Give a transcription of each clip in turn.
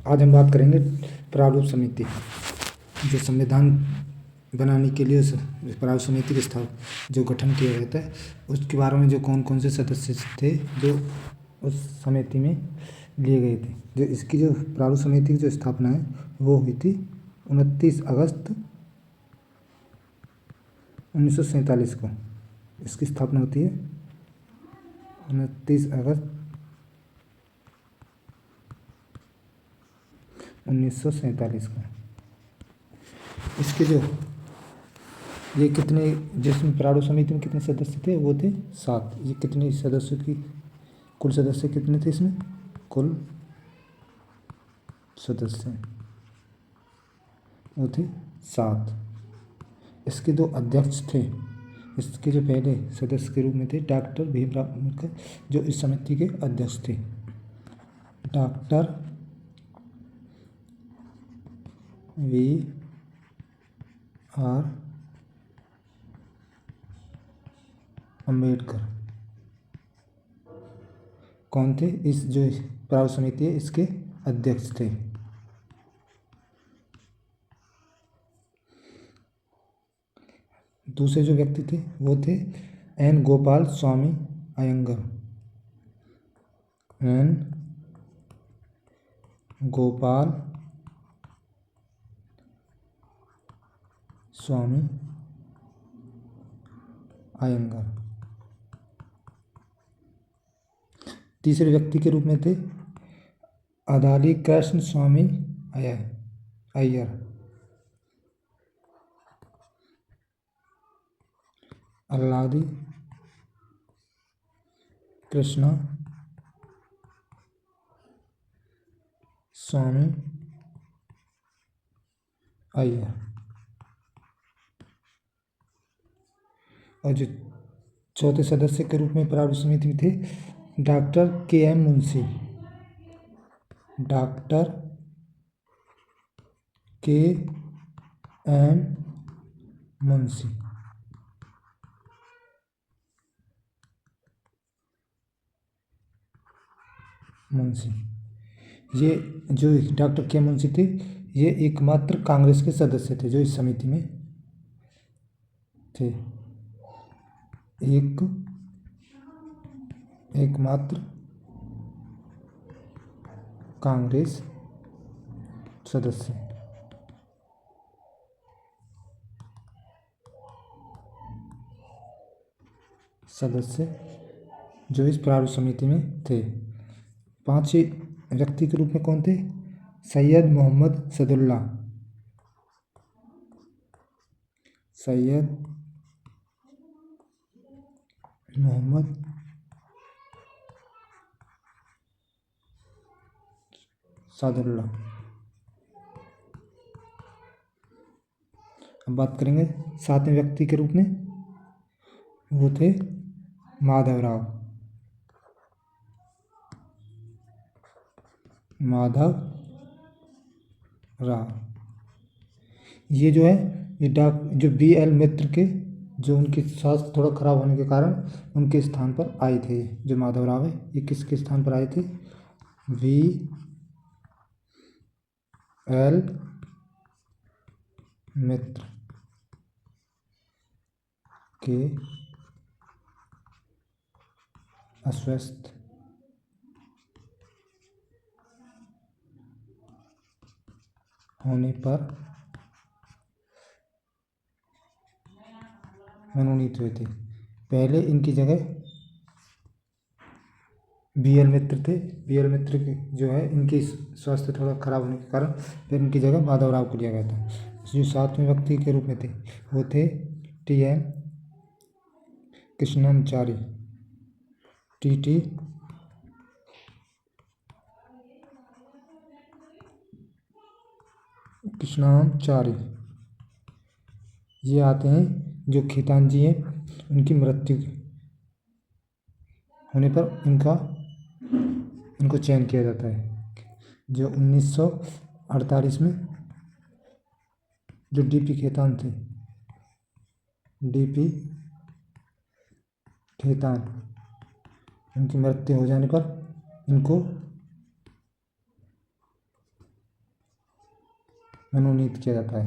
आज हम बात करेंगे प्रारूप समिति। जो संविधान बनाने के लिए उस प्रारूप समिति के जो गठन किया गया था उसके बारे में जो कौन कौन से सदस्य थे जो उस समिति में लिए गए थे। जो इसकी जो प्रारूप समिति की जो स्थापना है वो हुई थी 29 अगस्त 1947 को। इसकी स्थापना होती है 29 अगस्त 1947 को। इसके जो ये कितने जिसमें प्रारूप समिति में कितने सदस्य थे वो थे 7। ये कितने सदस्यों की कुल सदस्य कितने थे इसमें? कुल सदस्य वो थे 7। इसके दो अध्यक्ष थे। इसके जो पहले सदस्य के रूप में थे डॉक्टर भीमराव अम्बेडकर, जो इस समिति के अध्यक्ष थे। डॉक्टर वी आर अम्बेडकर कौन थे? इस जो प्रारूप समिति है इसके अध्यक्ष थे। दूसरे जो व्यक्ति थे वो थे एन गोपाल स्वामी अयंगर। एन गोपाल स्वामी अयंगर। तीसरे व्यक्ति के रूप में थे अदाली कृष्ण स्वामी अय्यर। अल्लादी कृष्णा स्वामी अय्यर। और जो चौथे सदस्य के रूप में प्रारूप समिति में थे डॉक्टर के एम मुंशी। डॉक्टर के एम मुंशी। ये जो डॉक्टर के मुंशी थे ये एकमात्र कांग्रेस के सदस्य थे जो इस समिति में थे। एकमात्र कांग्रेस सदस्य। जो इस प्रारूप समिति में थे। पांचवें व्यक्ति के रूप में कौन थे? सैयद मोहम्मद सदुल्ला। सैयद मोहम्मद सादुल्ला। अब बात करेंगे सातवें व्यक्ति के रूप में, वो थे माधव राव। ये जो है ये जो बी.एल. मित्र के जो उनके स्वास्थ्य थोड़ा खराब होने के कारण उनके स्थान पर आए थे। जो माधव राव है ये किसके स्थान पर आए थे? बी.एल. मित्र के अस्वस्थ होने पर मनोनीत हुए थे। पहले इनकी जगह बी.एल. मित्र थे। बी.एल. मित्र के जो है इनकी स्वास्थ्य थोड़ा खराब होने के कारण फिर इनकी जगह माधव राव को लिया गया था। जो सातवें व्यक्ति के रूप में थे वो थे टी.एम. कृष्णाचारी। टी.टी. कृष्णाचारी। ये आते हैं जो खेतान जी हैं उनकी मृत्यु होने पर इनको चयन किया जाता है। जो 1948 में जो डी.पी. खेतान थे, डी.पी. खेतान, इनकी मृत्यु हो जाने पर इनको मनोनीत किया जाता है।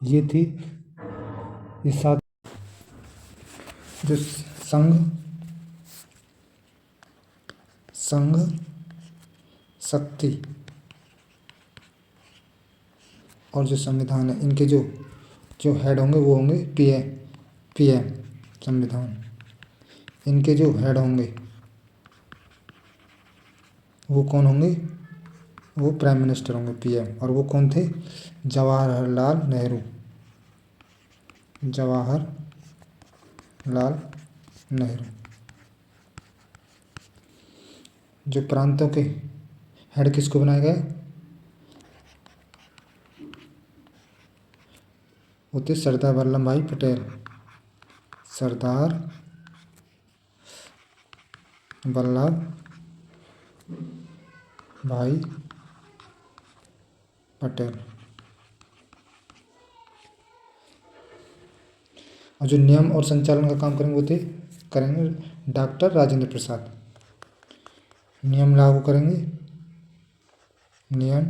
ये थी ये 7 जो संघ शक्ति और जो संविधान है, इनके जो जो हेड होंगे वो होंगे पीएम संविधान। इनके जो हेड होंगे वो कौन होंगे? वो प्राइम मिनिस्टर होंगे, पीएम। और वो कौन थे? जवाहरलाल नेहरू। जवाहरलाल नेहरू। जो प्रांतों के हेड किसको बनाया गया? वो थे सरदार वल्लभ भाई पटेल। सरदार वल्लभ भाई पटेल। और जो नियम और संचालन का काम करेंगे वो करेंगे डॉक्टर राजेंद्र प्रसाद। नियम लागू करेंगे, नियम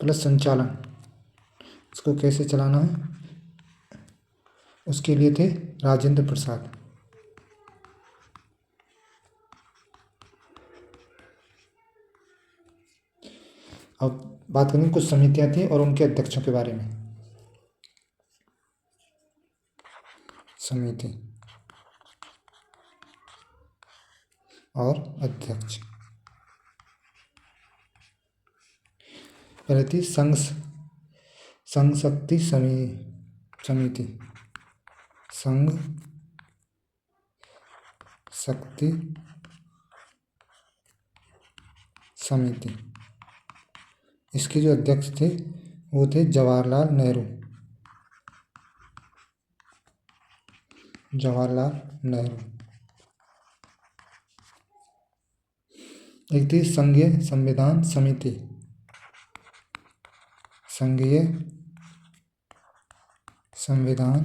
प्लस संचालन, इसको कैसे चलाना है उसके लिए थे राजेंद्र प्रसाद। अब बात करेंगे कुछ समितियां थी और उनके अध्यक्षों के बारे में। समिति और अध्यक्ष। पहले थी संघ शक्ति समिति। संघ शक्ति समिति। इसके जो अध्यक्ष थे वो थे जवाहरलाल नेहरू। जवाहरलाल नेहरू। एक थी संघीय संविधान समिति। संघीय संविधान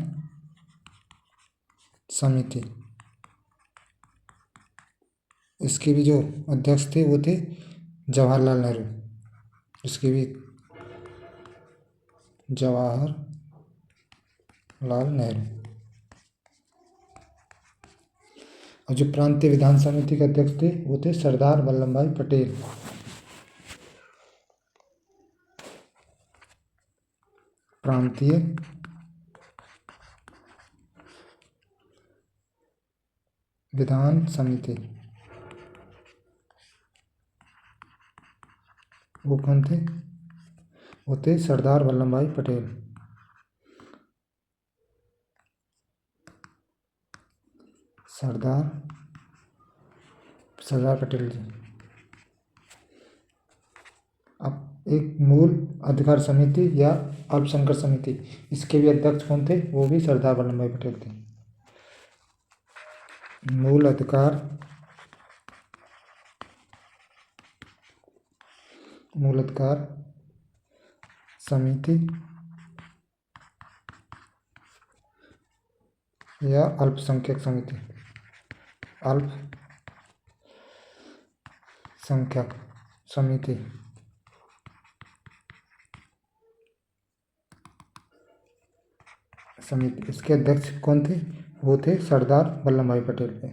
समिति। इसके भी जो अध्यक्ष थे वो थे जवाहरलाल नेहरू। इसके भी जवाहरलाल नेहरू। और जो प्रांतीय विधान समिति के अध्यक्ष थे वो थे सरदार वल्लभ भाई पटेल। प्रांतीय विधान समिति वो कौन थे? वो थे सरदार वल्लभ भाई पटेल। सरदार पटेल जी। अब एक मूल अधिकार समिति या अल्पसंख्यक समिति, इसके भी अध्यक्ष कौन थे? वो भी सरदार वल्लभ भाई पटेल थे। मूल अधिकार समिति या अल्पसंख्यक समिति। अल्पसंख्यक समिति। इसके अध्यक्ष कौन थे? वो थे सरदार वल्लभ भाई पटेल थे।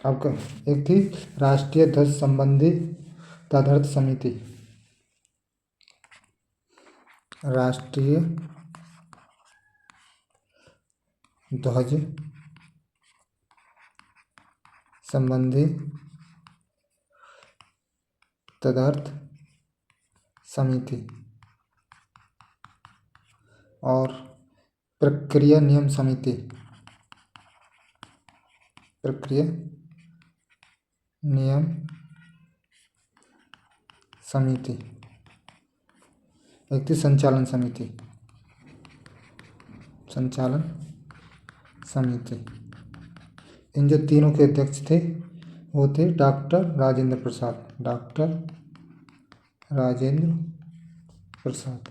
अब एक थी राष्ट्रीय ध्वज संबंधी तदर्थ समिति। राष्ट्रीय ध्वज संबंधी तदर्थ समिति। और प्रक्रिया नियम समिति। प्रक्रिया नियम समिति। एक थी संचालन समिति। संचालन समिति। इन जो तीनों के अध्यक्ष थे वो थे डॉक्टर राजेंद्र प्रसाद। डॉक्टर राजेंद्र प्रसाद।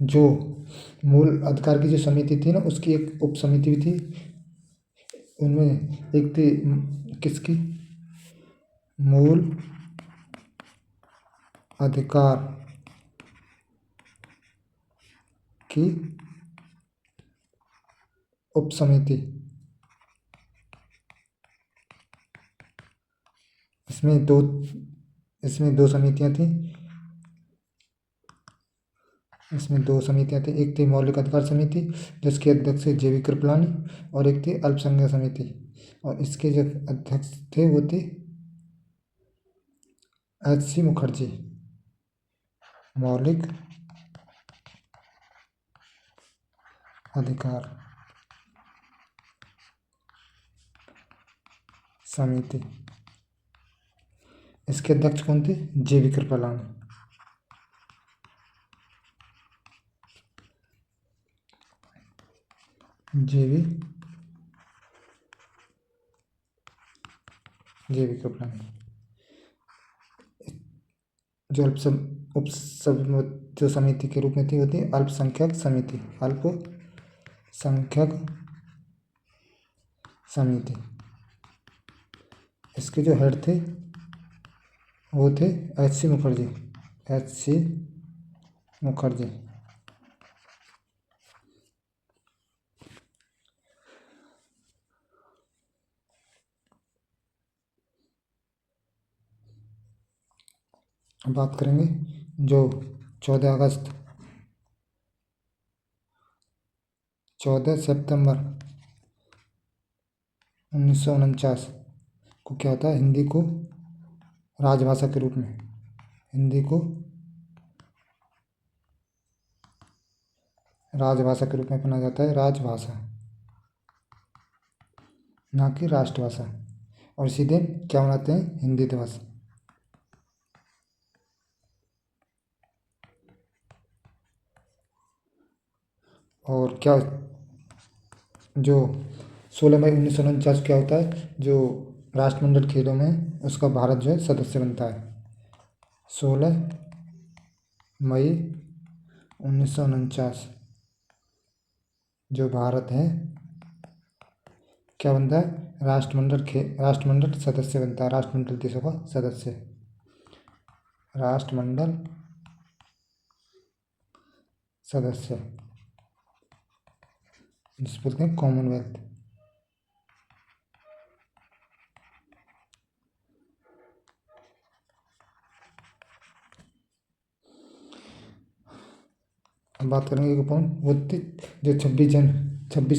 जो मूल अधिकार की जो समिति थी ना, उसकी एक उप समिति भी थी। उनमें एक थी किसकी, मूल अधिकार की उप समिति। इसमें दो समितियां थी। इसमें दो समितियां थी, एक थी मौलिक अधिकार समिति जिसके अध्यक्ष थे JV कृपलानी, और एक थी अल्पसंख्यक समिति, और इसके जो अध्यक्ष थे वो थे HC मुखर्जी। मौलिक अधिकार समिति, इसके अध्यक्ष कौन थे, JV कृपलानी। JV कृपलानी। जो उप जो समिति के रूप में थी वो थी अल्पसंख्यक समिति। अल्पसंख्यक समिति, इसके जो हेड थे वो थे HC मुखर्जी। HC मुखर्जी। अब बात करेंगे जो 14 सितंबर 1949 को क्या होता है, हिंदी को राजभाषा के रूप में, हिंदी को राजभाषा के रूप में अपनाया जाता है। राजभाषा, ना कि राष्ट्रभाषा। और इसी दिन क्या मनाते हैं, हिंदी दिवस। और क्या जो 16 मई 1949 क्या होता है, जो राष्ट्रमंडल खेलों में उसका भारत जो है सदस्य बनता है। 16 मई 1949 जो भारत है क्या बनता है, राष्ट्रमंडल सदस्य बनता है, राष्ट्रमंडल देशों का सदस्य, राष्ट्रमंडल सदस्य, जिसको बोलते हैं कॉमनवेल्थ। अब बात करेंगे कि कौन वो जो 26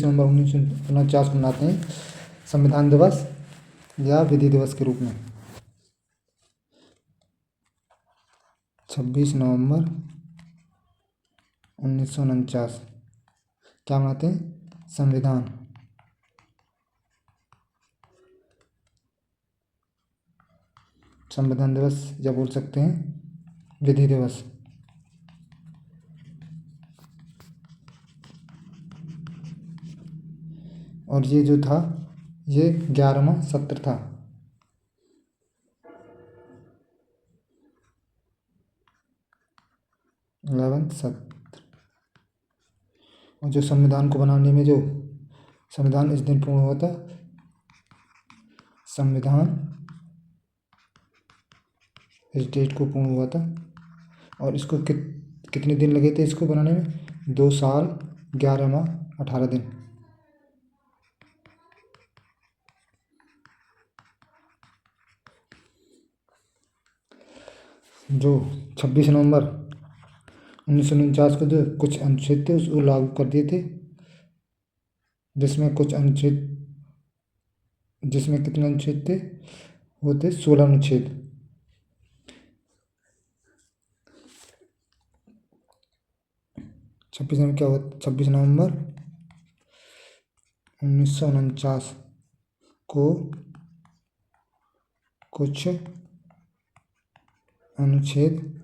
नवंबर 1949 को मनाते हैं संविधान दिवस या विधि दिवस के रूप में। 26 नवंबर 1949 क्या मनाते हैं, संविधान दिवस, या बोल सकते हैं विधि दिवस। और ये जो था ये 11वां सत्र था। 11वां सत्र। और जो संविधान को बनाने में जो संविधान इस दिन पूर्ण हुआ था, संविधान इस डेट को पूर्ण हुआ था। और इसको कितने दिन लगे थे इसको बनाने में, 2 साल 11 माह 18 दिन। जो 26 नवंबर 1949 को जो कुछ अनुच्छेद थे उसको लागू कर दिए थे, जिसमें कितने अनुच्छेद थे, वो थे 16 अनुच्छेद। 26 नवंबर 1949 को कुछ अनुच्छेद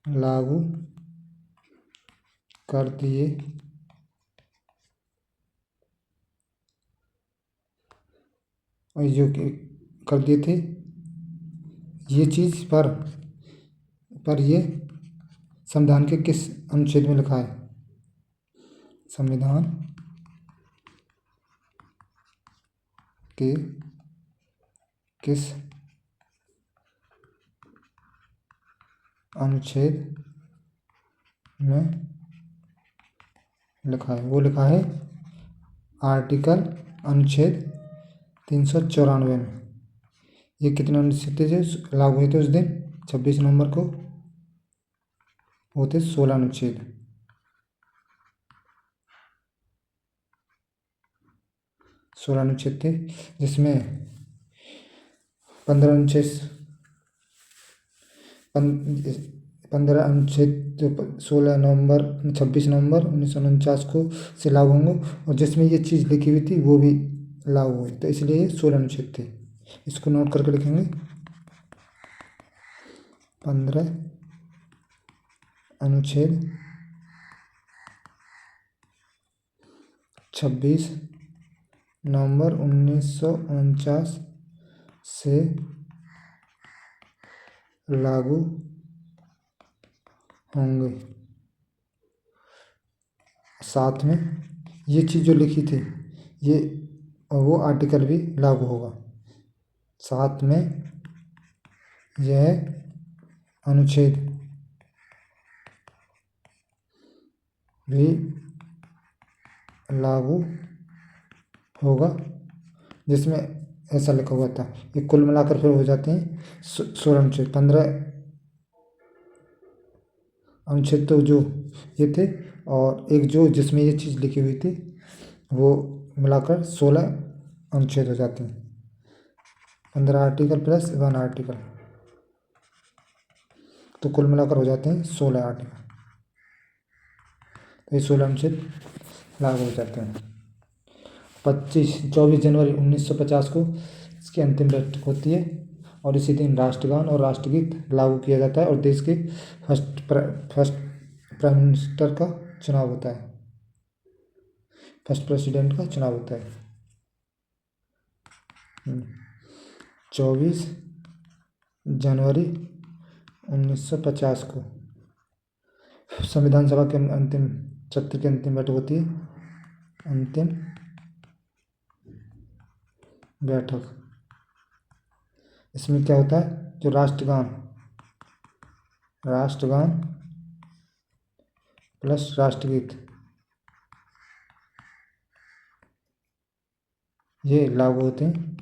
लागू कर दिए और जो कर दिए थे ये चीज़ पर पर ये संविधान के किस अनुच्छेद में लिखा है? संविधान के किस अनुच्छेद में लिखा है? वो लिखा है आर्टिकल अनुच्छेद 394 में। ये कितने अनुच्छेद थे जो लागू हुए थे उस दिन 26 नवंबर को? वो थे 16 अनुच्छेद। 16 अनुच्छेद थे, जिसमें 15 अनुच्छेद 15 अनुच्छेद जो 16 नवंबर 26 नवंबर 1949 को से लागू होंगे, और जिसमें ये चीज़ लिखी हुई थी वो भी लागू हुई, तो इसलिए ये 16 अनुच्छेद थे। इसको नोट करके लिखेंगे 15 अनुच्छेद 26 नवंबर 1949 से लागू होंगे। साथ में ये चीज़ जो लिखी थी ये वो आर्टिकल भी लागू होगा। साथ में यह अनुच्छेद भी लागू होगा, जिसमें ऐसा लिखा हुआ था। ये कुल मिलाकर फिर हो जाते हैं 16 अनुच्छेद। 15 अनुच्छेद तो जो ये थे, और एक जो जिसमें ये चीज़ लिखी हुई थी वो मिलाकर 16 अनुच्छेद हो जाते हैं। 15 आर्टिकल प्लस 1 आर्टिकल, तो कुल मिलाकर हो जाते हैं 16 आर्टिकल। तो ये 16 अनुच्छेद लागू हो जाते हैं। 24 जनवरी 1950 को इसकी अंतिम बैठक होती है, और इसी दिन राष्ट्रगान और राष्ट्रगीत लागू किया जाता है, और देश के फर्स्ट प्राइम मिनिस्टर का चुनाव होता है, फर्स्ट प्रेसिडेंट का चुनाव होता है। 24 जनवरी 1950 को संविधान सभा के अंतिम सत्र की अंतिम बैठक होती है। अंतिम बैठक, इसमें क्या होता है? जो राष्ट्रगान प्लस राष्ट्रगीत ये लागू होते हैं,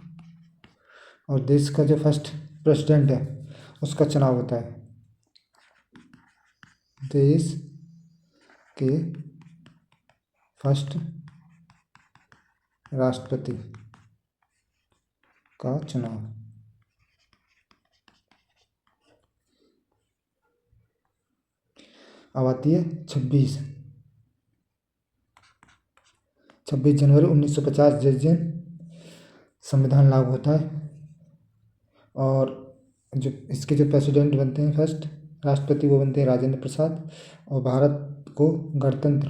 और देश का जो फर्स्ट प्रेसिडेंट है उसका चुनाव होता है। देश के फर्स्ट राष्ट्रपति का चुनाव। अब आती है 26 जनवरी 1950, जिस दिन संविधान लागू होता है, और जो इसके जो प्रेसिडेंट बनते हैं फर्स्ट राष्ट्रपति वो बनते हैं राजेंद्र प्रसाद, और भारत को गणतंत्र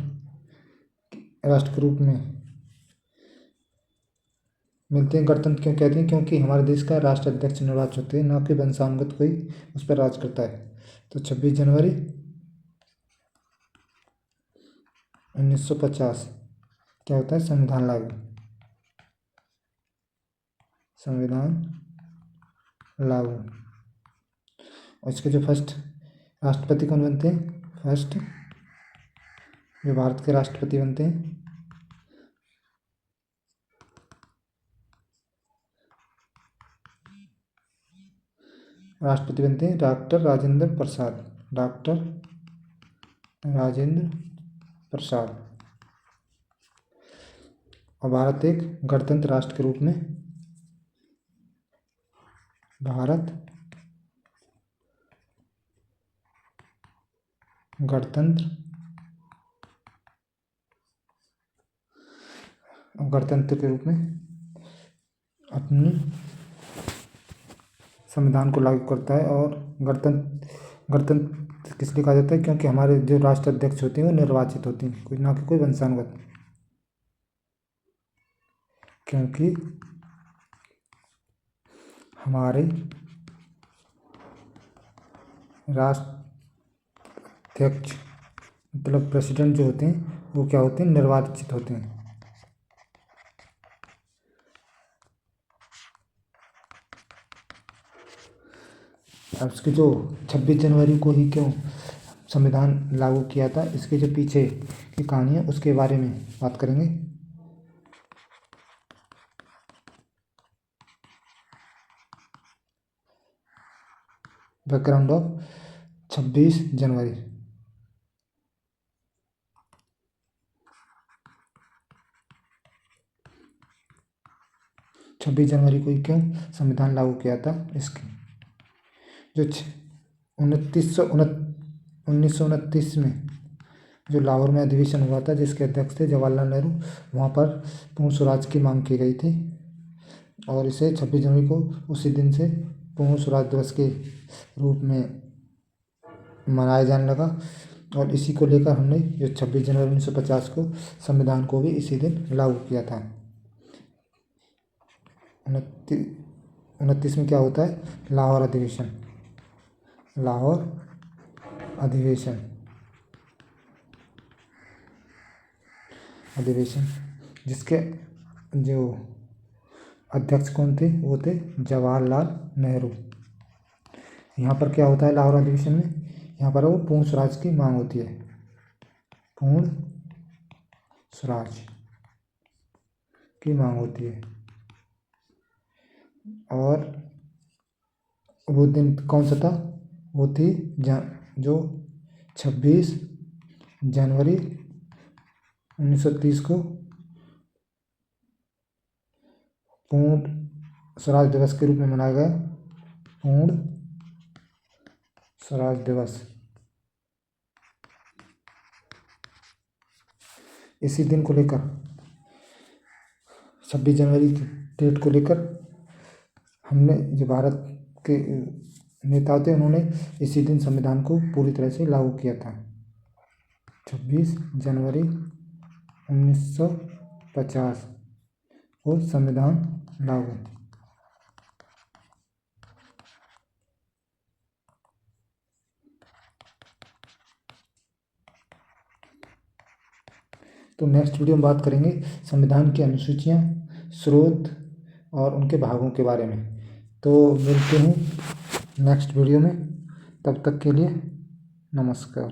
राष्ट्र के रूप में मिलते हैं। गणतंत्र क्यों कहते हैं? क्योंकि हमारे देश का राष्ट्राध्यक्ष निर्वाचित होते हैं, ना कि वंशानुगत कोई उस पर राज करता है। तो 26 जनवरी 1950 क्या होता है? संविधान लागू। और इसके जो फर्स्ट राष्ट्रपति कौन बनते हैं? फर्स्ट जो भारत के राष्ट्रपति बनते हैं डॉक्टर राजेंद्र प्रसाद। और भारत एक गणतंत्र राष्ट्र के रूप में गणतंत्र के रूप में अपनी संविधान को लागू करता है। और गणतंत्र किस लिए कहा जाता है? क्योंकि हमारे जो राष्ट्राध्यक्ष होते हैं वो निर्वाचित होते हैं, कोई ना कि कोई वंशानुगत। क्योंकि हमारे अध्यक्ष मतलब प्रेसिडेंट जो होते हैं वो क्या होते हैं, निर्वाचित होते हैं। अब इसके जो 26 जनवरी को ही क्यों संविधान लागू किया था, इसके जो पीछे की कहानी है उसके बारे में बात करेंगे। बैकग्राउंड ऑफ 26 जनवरी। 26 जनवरी को ही क्यों संविधान लागू किया था, इसकी जो 1929 में जो लाहौर में अधिवेशन हुआ था जिसके अध्यक्ष थे जवाहरलाल नेहरू, वहाँ पर पूर्ण स्वराज की मांग की गई थी और इसे 26 जनवरी को उसी दिन से पूर्ण स्वराज दिवस के रूप में मनाया जाने लगा और इसी को लेकर हमने जो 26 जनवरी 1950 को संविधान को भी इसी दिन लागू किया था। 29 में क्या होता है, लाहौर अधिवेशन। लाहौर अधिवेशन जिसके जो अध्यक्ष कौन थे, वो थे जवाहरलाल नेहरू। यहाँ पर क्या होता है लाहौर अधिवेशन में, यहाँ पर वो पूर्ण स्वराज की मांग होती है, पूर्ण स्वराज की मांग होती है। और वो दिन कौन सा था, वो थी जो 26 जनवरी 1930 को पूर्ण स्वराज दिवस के रूप में मनाया गया। पूर्ण स्वराज दिवस इसी दिन को लेकर 26 जनवरी की डेट को लेकर हमने जो भारत के नेता थे उन्होंने इसी दिन संविधान को पूरी तरह से लागू किया था। 26 जनवरी 1950 को संविधान लागू। तो नेक्स्ट वीडियो में बात करेंगे संविधान की अनुसूचियाँ, स्रोत और उनके भागों के बारे में। तो मिलते हैं नेक्स्ट वीडियो में, तब तक के लिए नमस्कार।